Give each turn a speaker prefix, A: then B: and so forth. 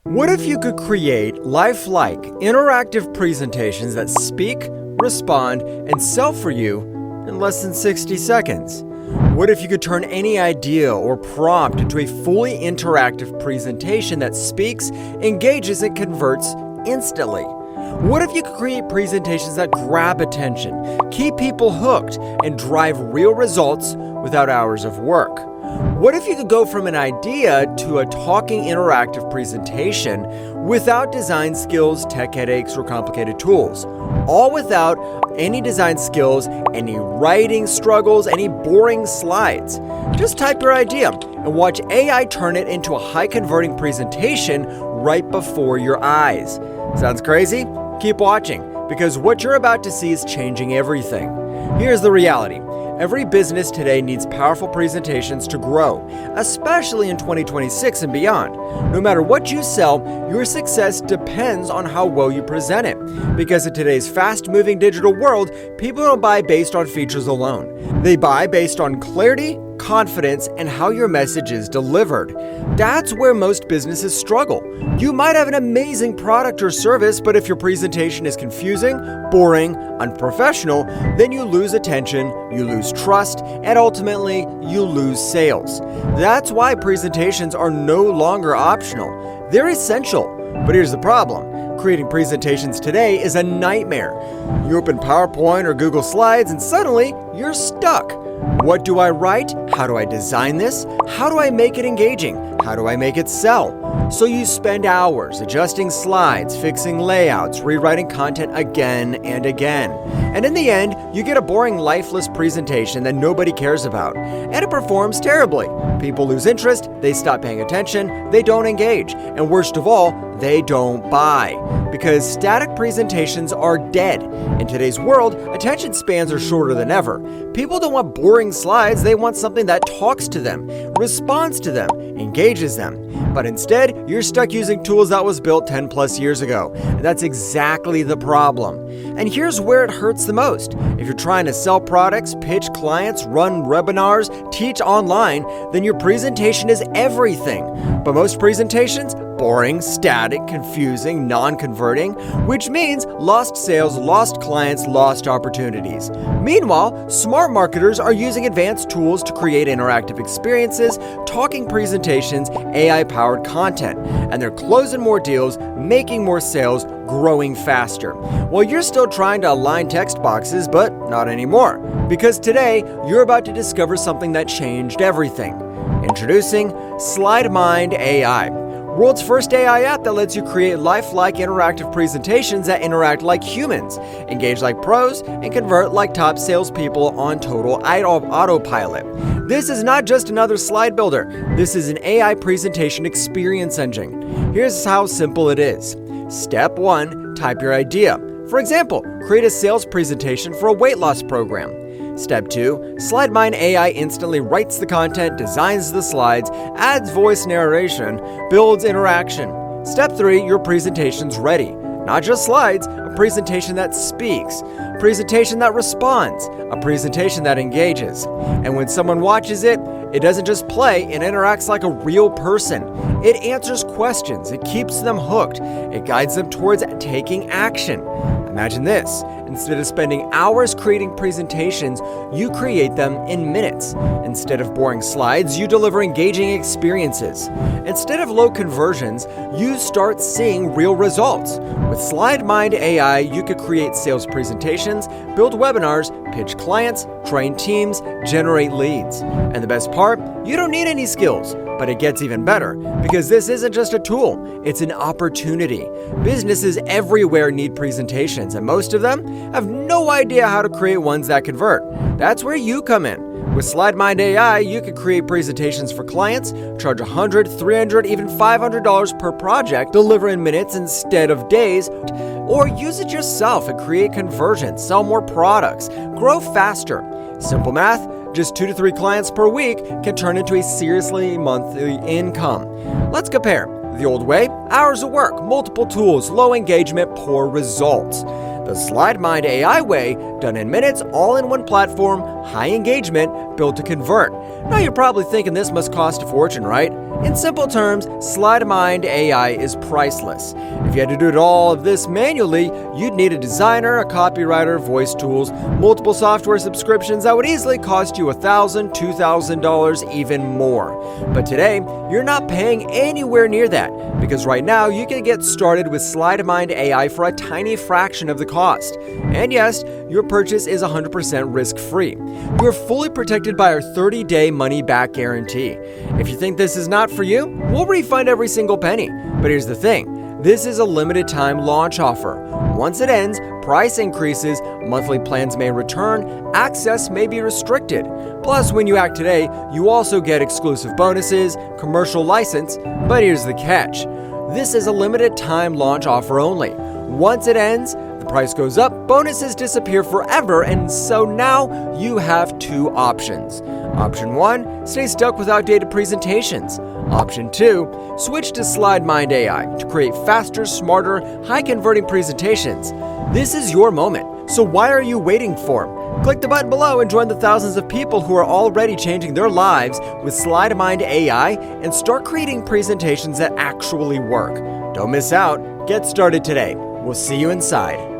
A: What if you could create lifelike, interactive presentations that speak, respond, and sell for you in less than 60 seconds? What if you could turn any idea or prompt into a fully interactive presentation that speaks, engages, and converts instantly? What if you could create presentations that grab attention, keep people hooked, and drive real results without hours of work? What if you could go from an idea to a talking interactive presentation without design skills, tech headaches, or complicated tools? All without any design skills, any writing struggles, any boring slides. Just type your idea and watch AI turn it into a high converting presentation right before your eyes. Sounds crazy? Keep watching, because what you're about to see is changing everything. Here's the reality. Every business today needs powerful presentations to grow, especially in 2026 and beyond. No matter what you sell, your success depends on how well you present it. Because in today's fast-moving digital world, people don't buy based on features alone. They buy based on clarity, confidence, and how your message is delivered. That's where most businesses struggle. You might have an amazing product or service, but if your presentation is confusing, boring, unprofessional, then you lose attention, you lose trust, and ultimately, you lose sales. That's why presentations are no longer optional. They're essential. But here's the problem. Creating presentations today is a nightmare. You open PowerPoint or Google Slides and suddenly you're stuck. What do I write? How do I design this? How do I make it engaging? How do I make it sell? So you spend hours adjusting slides, fixing layouts, rewriting content again and again. And in the end, you get a boring, lifeless presentation that nobody cares about. And it performs terribly. People lose interest, they stop paying attention, they don't engage, and worst of all, they don't buy. Because static presentations are dead. In today's world, attention spans are shorter than ever. People don't want boring slides, they want something that talks to them, responds to them, engages them. But instead, you're stuck using tools that was built 10 plus years ago. And that's exactly the problem. And here's where it hurts the most. If you're trying to sell products, pitch clients, run webinars, teach online, then your presentation is everything. But most presentations, boring, static, confusing, non-converting, which means lost sales, lost clients, lost opportunities. Meanwhile, smart marketers are using advanced tools to create interactive experiences, talking presentations, AI-powered content, and they're closing more deals, making more sales, growing faster. Well, you're still trying to align text boxes, but not anymore. Because today, you're about to discover something that changed everything. Introducing SlideMind AI. World's first AI app that lets you create lifelike interactive presentations that interact like humans, engage like pros, and convert like top salespeople on total autopilot. This is not just another slide builder. This is an AI presentation experience engine. Here's how simple it is. Step 1, type your idea. For example, create a sales presentation for a weight loss program. Step 2, SlideMind AI instantly writes the content, designs the slides, adds voice narration, builds interaction. Step 3, your presentation's ready. Not just slides, a presentation that speaks, a presentation that responds, a presentation that engages. And when someone watches it, it doesn't just play, it interacts like a real person. It answers questions, it keeps them hooked, it guides them towards taking action. Imagine this. Instead of spending hours creating presentations, you create them in minutes. Instead of boring slides, you deliver engaging experiences. Instead of low conversions, you start seeing real results. With SlideMind AI, you could create sales presentations, build webinars, pitch clients, train teams, generate leads. And the best part, you don't need any skills. But it gets even better, because this isn't just a tool, it's an opportunity. Businesses everywhere need presentations, and most of them have no idea how to create ones that convert. That's where you come in. With SlideMind AI, you can create presentations for clients, charge $100, $300, even $500 per project, deliver in minutes instead of days, or use it yourself and create conversions, sell more products, grow faster. Simple math. Just 2 to 3 clients per week can turn into a seriously monthly income. Let's compare. The old way, hours of work, multiple tools, low engagement, poor results. The SlideMind AI way, done in minutes, all in one platform, high engagement, built to convert. Now you're probably thinking this must cost a fortune, right? In simple terms, SlideMind AI is priceless. If you had to do all of this manually, you'd need a designer, a copywriter, voice tools, multiple software subscriptions that would easily cost you $1,000, $2,000, even more. But today, you're not paying anywhere near that, because right now you can get started with SlideMind AI for a tiny fraction of the cost. And yes, your purchase is 100% risk-free. You're fully protected by our 30-day money-back guarantee. If you think this is not for you, we'll refund every single penny. But here's the thing, this is a limited time launch offer. Once it ends, price increases, monthly plans may return, access may be restricted. Plus, when you act today, you also get exclusive bonuses, commercial license, but here's the catch. This is a limited time launch offer only. Once it ends, the price goes up, bonuses disappear forever, and so now you have two options. Option 1, stay stuck with outdated presentations. Option 2, switch to SlideMind AI to create faster, smarter, high-converting presentations. This is your moment, so why are you waiting for? Click the button below and join the thousands of people who are already changing their lives with SlideMind AI and start creating presentations that actually work. Don't miss out. Get started today. We'll see you inside.